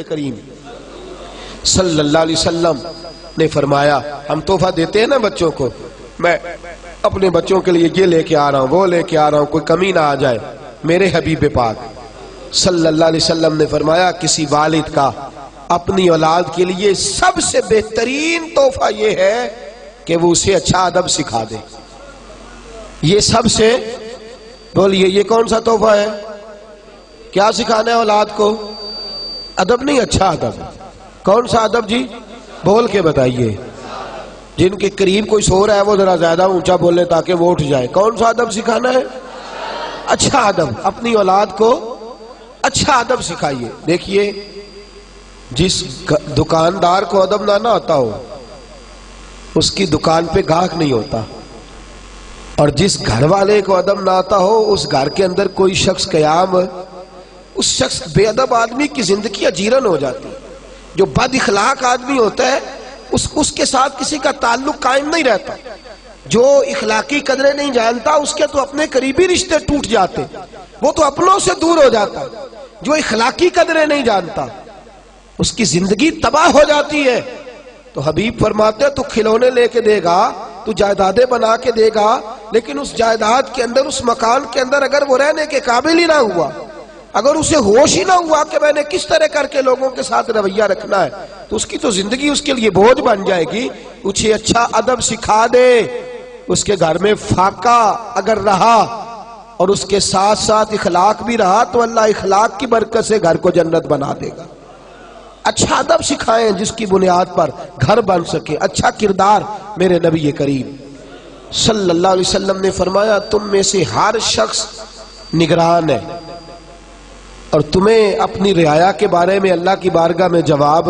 کریم صلی اللہ علیہ وسلم نے فرمایا، ہم تحفہ دیتے ہیں نا بچوں کو، میں اپنے بچوں کے لیے یہ لے کے آ رہا ہوں، وہ لے کے آ رہا ہوں، کوئی کمی نہ آ جائے، میرے حبیب پاک صلی اللہ علیہ وسلم نے فرمایا کسی والد کا اپنی اولاد کے لیے سب سے بہترین تحفہ یہ ہے کہ وہ اسے اچھا ادب سکھا دے۔ یہ سب سے بولیے یہ کون سا تحفہ ہے؟ کیا سکھانا ہے اولاد کو؟ ادب نہیں، اچھا ادب۔ کون سا ادب جی؟ بول کے بتائیے۔ جن کے قریب کوئی سو رہا ہے وہ ذرا زیادہ اونچا بولے تاکہ وہ اٹھ جائے۔ کون سا ادب سکھانا ہے؟ اچھا ادب۔ اپنی اولاد کو اچھا ادب سکھائیے۔ دیکھیے جس دکاندار کو ادب نہ آتا ہو اس کی دکان پہ گاہک نہیں ہوتا، اور جس گھر والے کو ادب نہ آتا ہو اس گھر کے اندر کوئی شخص قیام، اس شخص بے ادب آدمی کی زندگی اجیرن ہو جاتی۔ جو بد اخلاق آدمی ہوتا ہے اس کے ساتھ کسی کا تعلق قائم نہیں رہتا۔ جو اخلاقی قدریں نہیں جانتا اس کے تو اپنے قریبی رشتے ٹوٹ جاتے، وہ تو اپنوں سے دور ہو جاتا۔ جو اخلاقی قدریں نہیں جانتا اس کی زندگی تباہ ہو جاتی ہے۔ تو حبیب فرماتے ہیں تو کھلونے لے کے دے گا، تو جائیدادیں بنا کے دے گا، لیکن اس جائیداد کے اندر، اس مکان کے اندر اگر وہ رہنے کے قابل ہی نہ ہوا، اگر اسے ہوش ہی نہ ہوا کہ میں نے کس طرح کر کے لوگوں کے ساتھ رویہ رکھنا ہے، تو اس کی تو زندگی اس کے لیے بوجھ بن جائے گی۔ اسے اچھا ادب سکھا دے، اس کے گھر میں فاقہ اگر رہا اور اس کے ساتھ ساتھ اخلاق بھی رہا تو اللہ اخلاق کی برکت سے گھر کو جنت بنا دے گا۔ اچھا ادب سکھائیں جس کی بنیاد پر گھر بن سکے۔ اچھا کردار۔ میرے نبی کریم صلی اللہ علیہ وسلم نے فرمایا تم میں سے ہر شخص نگران ہے، اور تمہیں اپنی رعایا کے بارے میں اللہ کی بارگاہ میں جواب،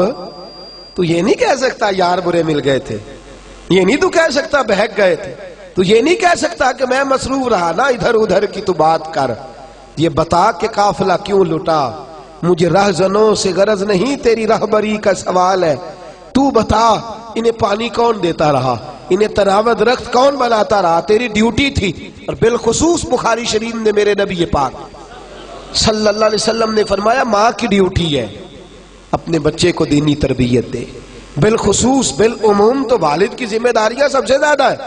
تو یہ نہیں کہہ سکتا یار برے مل گئے تھے، یہ نہیں تو کہہ سکتا بہک گئے تھے، تو یہ نہیں کہہ سکتا کہ میں مصروف رہا نا، ادھر ادھر کی تو بات کر، یہ بتا کہ قافلہ کیوں لٹا، مجھے رہزنوں سے غرض نہیں تیری رہبری کا سوال ہے، تو بتا انہیں پانی کون دیتا رہا، انہیں تناوت رخت کون بناتا رہا، تیری ڈیوٹی تھی۔ اور بالخصوص بخاری شریف نے میرے نبی پاک صلی اللہ علیہ وسلم نے فرمایا ماں کی ڈیوٹی ہے اپنے بچے کو دینی تربیت دے۔ بالخصوص بالعموم تو والد کی ذمہ داریاں سب سے زیادہ ہے،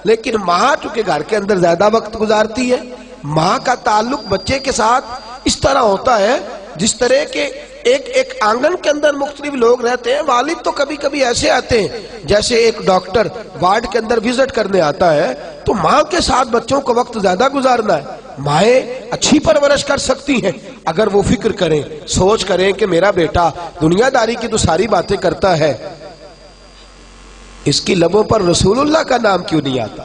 لیکن ماں چونکہ گھر کے اندر زیادہ وقت گزارتی ہے، ماں کا تعلق بچے کے ساتھ اس طرح ہوتا ہے جس طرح کہ ایک آنگن کے اندر مختلف لوگ رہتے ہیں۔ والد تو کبھی کبھی ایسے آتے ہیں جیسے ایک ڈاکٹر وارڈ کے اندر وزٹ کرنے آتا ہے، تو ماں کے ساتھ بچوں کو وقت زیادہ گزارنا ہے۔ مائیں اچھی پرورش کر سکتی ہیں اگر وہ فکر کریں، سوچ کریں کہ میرا بیٹا دنیا داری کی تو ساری باتیں کرتا ہے، اس کی لبوں پر رسول اللہ کا نام کیوں نہیں آتا،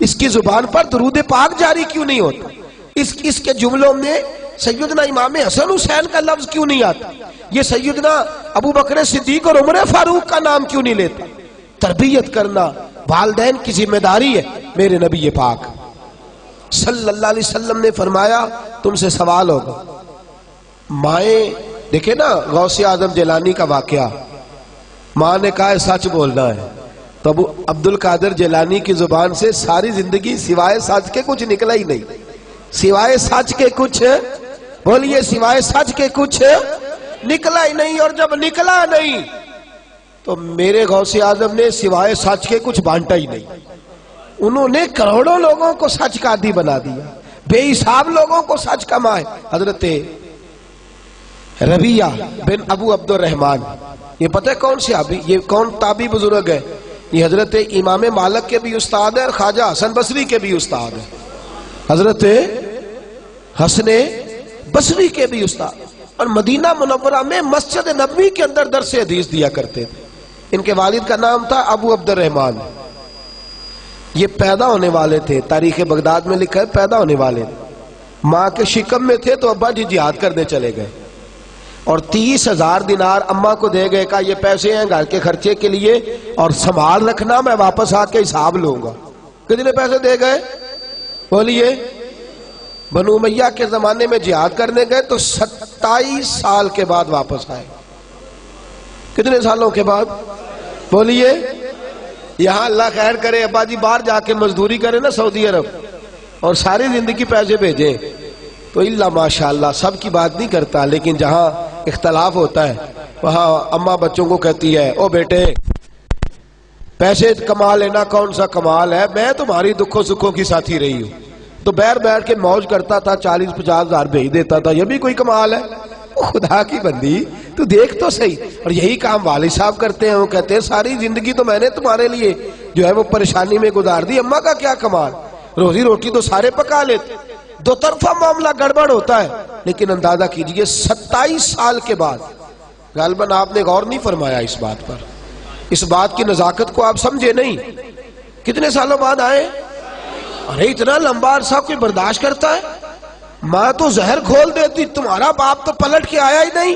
اس کی زبان پر درود پاک جاری کیوں نہیں ہوتا، اس کے جملوں میں سیدنا امام حسن حسین کا لفظ کیوں نہیں آتا، یہ سیدنا ابو بکر صدیق اور عمر فاروق کا نام کیوں نہیں لیتا۔ تربیت کرنا والدین کی ذمہ داری ہے۔ میرے نبی پاک صلی اللہ علیہ وسلم نے فرمایا تم سے سوال ہوگا، مائیں دیکھیں نا غوث اعظم جیلانی کا واقعہ، ماں نے کہا ہے سچ بولنا ہے، تو ابو عبد القادر جیلانی کی زبان سے ساری زندگی سوائے سچ کے کچھ نکلا ہی نہیں، سوائے سچ کے کچھ، بولیے سوائے سچ کے کچھ نکلا ہی نہیں۔ اور جب نکلا نہیں تو میرے غوث اعظم نے سوائے سچ کے کچھ بانٹا ہی نہیں، انہوں نے کروڑوں لوگوں کو سچ کا عادی بنا دیا، بے حساب لوگوں کو سچ کا ماں ہے۔ حضرت ربیہ بن ابو عبد الرحمن، یہ پتہ ہے کون صحابی، یہ کون تابعی بزرگ ہے، یہ حضرت امام مالک کے بھی استاد ہیں اور خواجہ حسن بصری کے بھی استاد ہیں، حضرت حسن بصری کے بھی استاد، اور مدینہ منورہ میں مسجد نبوی کے اندر درس حدیث دیا کرتے تھے۔ ان کے والد کا نام تھا ابو عبد الرحمن، یہ پیدا ہونے والے تھے، تاریخ بغداد میں لکھا ہے پیدا ہونے والے تھے، ماں کے شکم میں تھے تو ابا جی جہاد کرنے چلے گئے، اور 30,000 دینار اماں کو دے گئے، کہا یہ پیسے ہیں گھر کے خرچے کے لیے اور سنبھال رکھنا، میں واپس آ کے حساب لوں گا۔ کتنے پیسے دے گئے بولیے؟ بنو امیہ کے زمانے میں جہاد کرنے گئے تو 27 سال کے بعد واپس آئے۔ کتنے سالوں کے بعد بولیے؟ یہاں اللہ خیر کرے ابا جی باہر جا کے مزدوری کرے نا سعودی عرب اور ساری زندگی پیسے بھیجیں تو اللہ ماشاءاللہ سب کی بات نہیں کرتا، لیکن جہاں اختلاف ہوتا ہے، وہاں اماں بچوں کو کہتی ہے او بیٹے پیسے کما لینا کون سا کمال ہے، میں تمہاری دکھوں سکھوں کی ساتھی رہی ہوں، تو بیٹھ کے موج کرتا تھا، 40-50 ہزار بھیج دیتا تھا، یہ بھی کوئی کمال ہے؟ خدا کی بندی تو دیکھ تو صحیح۔ اور یہی کام والد صاحب کرتے ہیں، وہ کہتے ہیں ساری زندگی تو میں نے تمہارے لیے جو ہے وہ پریشانی میں گزار دی، اماں کا کیا کمال، روزی روٹی تو سارے پکا لیتے۔ دو طرفہ معاملہ گڑبڑ ہوتا ہے، لیکن اندازہ کیجئے 27 سال کے بعد، غالباً آپ نے غور نہیں فرمایا اس بات پر، اس بات کی نزاکت کو آپ سمجھے نہیں، کتنے سالوں بعد آئے؟ ارے اتنا لمبا عرصہ کوئی برداشت کرتا ہے؟ ماں تو زہر کھول دیتی، تمہارا باپ تو پلٹ کے آیا ہی نہیں،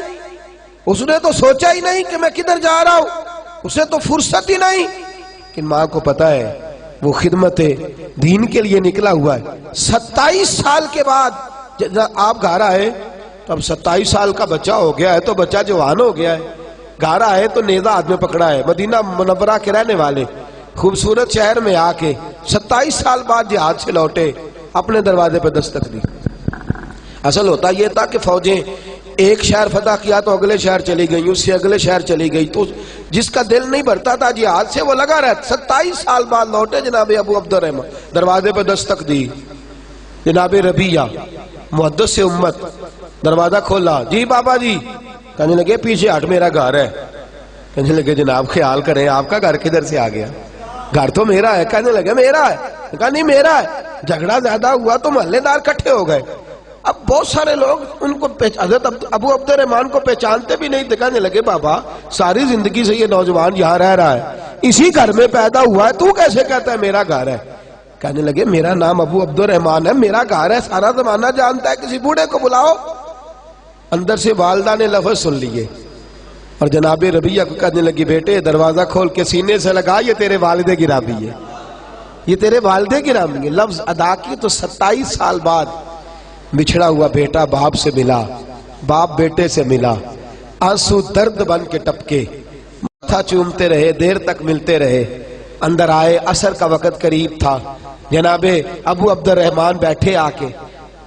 اس نے تو سوچا ہی نہیں کہ میں کدھر جا رہا ہوں، اسے تو فرصت ہی نہیں۔ لیکن ماں کو پتا ہے وہ خدمت دین کے لیے نکلا ہوا ہے۔ 27 سال کے بعد جب آپ گھر آئے تو اب 27 سال کا بچہ ہو گیا ہے، تو بچہ جوان ہو گیا ہے، گھر آئے تو نیزہ ہاتھ میں پکڑا ہے، مدینہ منورہ کے رہنے والے خوبصورت شہر میں آ کے 27 سال بعد جہاد سے لوٹے، اپنے دروازے پہ دستک دی۔ اصل ہوتا یہ تھا کہ فوجیں ایک شہر فتح کیا تو اگلے شہر چلی گئی، اس سے اگلے شہر چلی گئی، تو جس کا دل نہیں بھرتا تھا جہاد سے وہ لگا رہتا۔ 27 سال بعد لوٹے جناب ابو عبد الرحمن، دروازے پہ دستک دی، جناب ربیہ محدث امت، دروازہ کھولا، جی بابا جی، کہنے لگے پیچھے ہٹ میرا گھر ہے، کہنے لگے جناب خیال کریں آپ کا گھر کدھر سے آ گیا، گھر تو میرا ہے، کہنے لگے میرا ہے، کہا نہیں میرا ہے، جھگڑا زیادہ ہوا تو محلے دار کٹھے ہو گئے، اب بہت سارے لوگ ان کو حضرت ابو عبد الرحمن کو پہچانتے بھی نہیں، کہنے لگے بابا ساری زندگی سے یہ نوجوان یہاں رہ رہا ہے، اسی گھر میں پیدا ہوا ہے، تو کیسے کہتا ہے میرا گھر ہے؟ کہنے لگے میرا نام ابو عبد الرحمن ہے، میرا گھر ہے، سارا زمانہ جانتا ہے، کسی بوڑھے کو بلاؤ۔ اندر سے والدہ نے لفظ سن لیے اور جناب ربیہ کو کہنے لگی بیٹے دروازہ کھول کے سینے سے لگا، یہ تیرے والد گرامی ہے، یہ تیرے والد گرامی ہے۔ لفظ ادا کی تو 27 سال بعد بچھڑا ہوا بیٹا باپ سے ملا، باپ بیٹے سے ملا، آنسو درد بن کے ٹپکے، ماتھا چومتے رہے، دیر تک ملتے رہے، اندر آئے، عصر کا وقت قریب تھا، جناب ابو عبد الرحمن بیٹھے آ کے،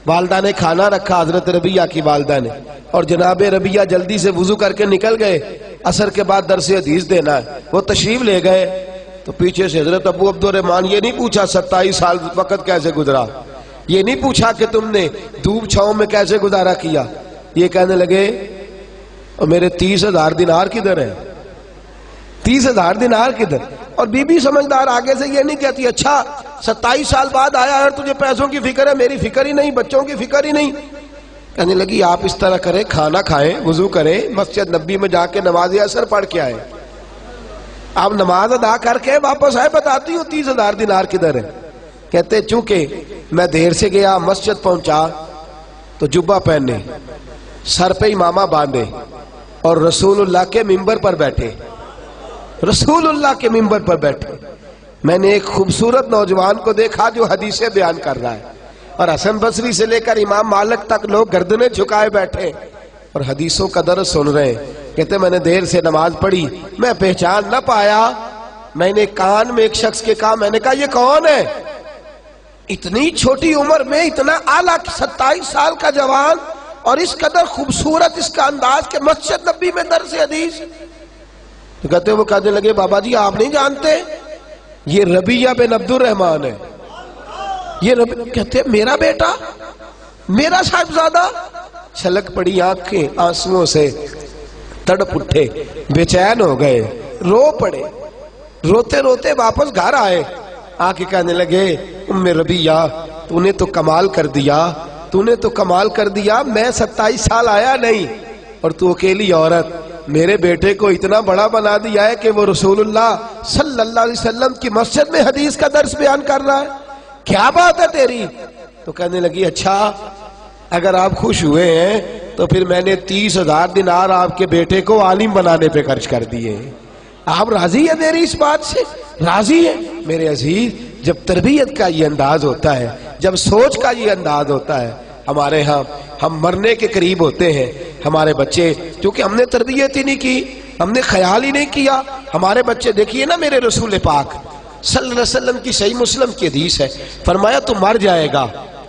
والدہ نے کھانا رکھا، حضرت ربیہ کی والدہ نے، اور جناب ربیہ جلدی سے وضو کر کے نکل گئے، عصر کے بعد درس حدیث دینا ہے، وہ تشریف لے گئے تو پیچھے سے حضرت ابو عبد الرحمن یہ نہیں پوچھا 27 سال وقت کیسے گزرا، یہ نہیں پوچھا کہ تم نے دھوپ چھاؤں میں کیسے گزارا کیا، یہ کہنے لگے اور میرے 30,000 دینار کدھر ہیں، 30,000 دینار کدھر؟ اور بی بی سمجھدار آگے سے یہ نہیں کہتی اچھا 27 سال بعد آیا اور تجھے پیسوں کی فکر ہے، میری فکر ہی نہیں، بچوں کی فکر ہی نہیں۔ کہنے لگی آپ اس طرح کریں، کھانا کھائیں، وضو کریں، مسجد نبی میں جا کے نماز عصر پڑھ کے آئے، آپ نماز ادا کر کے واپس آئے، بتاتی ہوں 30,000 دینار کدھر ہے۔ کہتے چونکہ میں دیر سے گیا، مسجد پہنچا تو جبہ پہنے، سر پہ امامہ باندھے اور رسول اللہ کے ممبر پر بیٹھے، رسول اللہ کے ممبر پر بیٹھے، میں نے ایک خوبصورت نوجوان کو دیکھا جو حدیثیں بیان کر رہا ہے، اور حسن بصری سے لے کر امام مالک تک لوگ گردنیں جھکائے بیٹھے اور حدیثوں کا درس سن رہے ہیں۔ کہتے میں نے دیر سے نماز پڑھی، میں پہچان نہ پایا، میں نے کان میں ایک شخص کے کہا، میں نے کہا یہ کون ہے؟ اتنی چھوٹی عمر میں اتنا اعلیٰ 27 سال کا جوان اور اس قدر خوبصورت اس کا انداز کہ مسجد نبی میں درس حدیث۔ تو کہتے وہ کہنے لگے بابا جی آپ نہیں جانتے یہ ربیہ بن عبد الرحمن ہے، یہ کہتے میرا بیٹا، میرا صاحبزادہ؟ چھلک پڑی آنکھیں آنسوؤں سے، تڑپ اٹھے، بے چین ہو گئے، رو پڑے، روتے روتے واپس گھر آئے، آ کے کہنے لگے ام ربیہ تو نے تو کمال کر دیا، تو نے تو کمال کر دیا، میں 27 سال آیا نہیں اور تو اکیلی عورت میرے بیٹے کو اتنا بڑا بنا دیا ہے کہ وہ رسول اللہ صلی اللہ علیہ وسلم کی مسجد میں حدیث کا درس بیان کر رہا ہے، کیا بات ہے تیری؟ تو کہنے لگی اچھا اگر آپ خوش ہوئے ہیں تو پھر میں نے 30,000 دینار آپ کے بیٹے کو عالم بنانے پہ خرچ کر دیے، آپ راضی ہیں میری اس بات سے؟ راضی ہیں؟ میرے عزیز جب تربیت کا یہ انداز ہوتا ہے، جب سوچ کا یہ انداز ہوتا ہے، ہمارے ہاں ہم مرنے کے قریب ہوتے ہیں، ہمارے بچے کیونکہ ہم نے تربیت ہی نہیں کی، ہم نے خیال ہی نہیں کیا، ہمارے بچے دیکھیے نا میرے رسول پاک صلی اللہ علیہ وسلم کی صحیح مسلم کی حدیث ہے، فرمایا تو مر جائے گا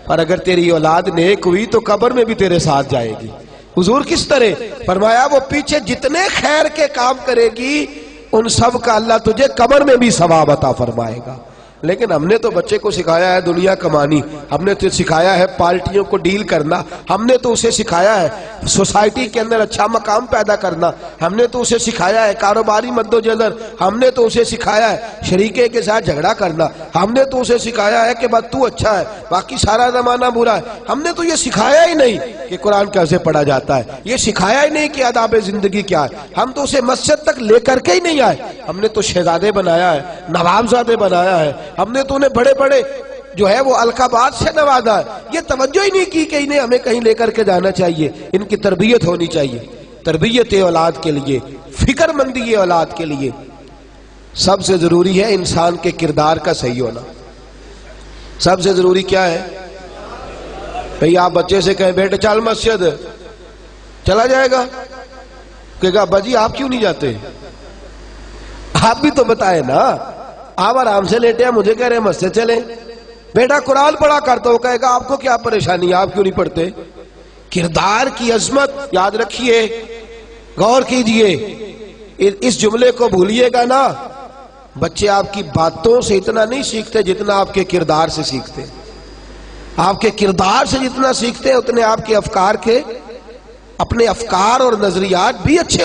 اور اگر تیری اولاد نیک ہوئی تو قبر میں بھی تیرے ساتھ جائے گی، حضور کس طرح؟ فرمایا وہ پیچھے جتنے خیر کے کام کرے گی ان سب کا اللہ تجھے قبر میں بھی ثواب عطا فرمائے گا۔ لیکن ہم نے تو بچے کو سکھایا ہے دنیا کمانی، ہم نے تو سکھایا ہے پارٹیوں کو ڈیل کرنا، ہم نے تو اسے سکھایا ہے سوسائٹی کے اندر اچھا مقام پیدا کرنا، ہم نے تو اسے سکھایا ہے کاروباری مدوجہد، ہم نے تو اسے سکھایا ہے شریکے کے ساتھ جھگڑا کرنا، ہم نے تو اسے سکھایا ہے کہ بس تو اچھا ہے باقی سارا زمانہ برا ہے۔ ہم نے تو یہ سکھایا ہی نہیں کہ قرآن کیسے پڑھا جاتا ہے، یہ سکھایا ہی نہیں کہ آداب زندگی کیا ہے، ہم تو اسے مسجد تک لے کر کے ہی نہیں آئے۔ ہم نے تو شہزادے بنایا ہے، نوابزادے بنایا ہے، ہم نے تو انہیں بڑے بڑے جو ہے وہ القابات سے نوازا ہے، یہ توجہ ہی نہیں کی کہ انہیں ہمیں کہیں لے کر کے جانا چاہیے، ان کی تربیت ہونی چاہیے۔ تربیت اولاد کے لیے، فکر مندی اولاد کے لیے سب سے ضروری ہے انسان کے کردار کا صحیح ہونا۔ سب سے ضروری کیا ہے؟ بھئی آپ بچے سے کہیں بیٹے چل مسجد، چلا جائے گا؟ کہے گا ابا جی آپ کیوں نہیں جاتے؟ آپ بھی تو بتائے نا، آپ آرام سے لیٹے ہیں مجھے کہہ رہے ہیں مسجد چلیں۔ بیٹا قرآن پڑھا کرتا ہو، کہے گا آپ کو کیا پریشانی ہے، آپ کیوں نہیں پڑھتے؟ کردار کی عظمت یاد رکھیے، غور کیجئے، اس جملے کو بھولیے گا نا، بچے آپ کی باتوں سے اتنا نہیں سیکھتے جتنا آپ کے کردار سے سیکھتے، آپ کے کردار سے جتنا سیکھتے اتنے آپ کے افکار کے، اپنے افکار اور نظریات بھی اچھے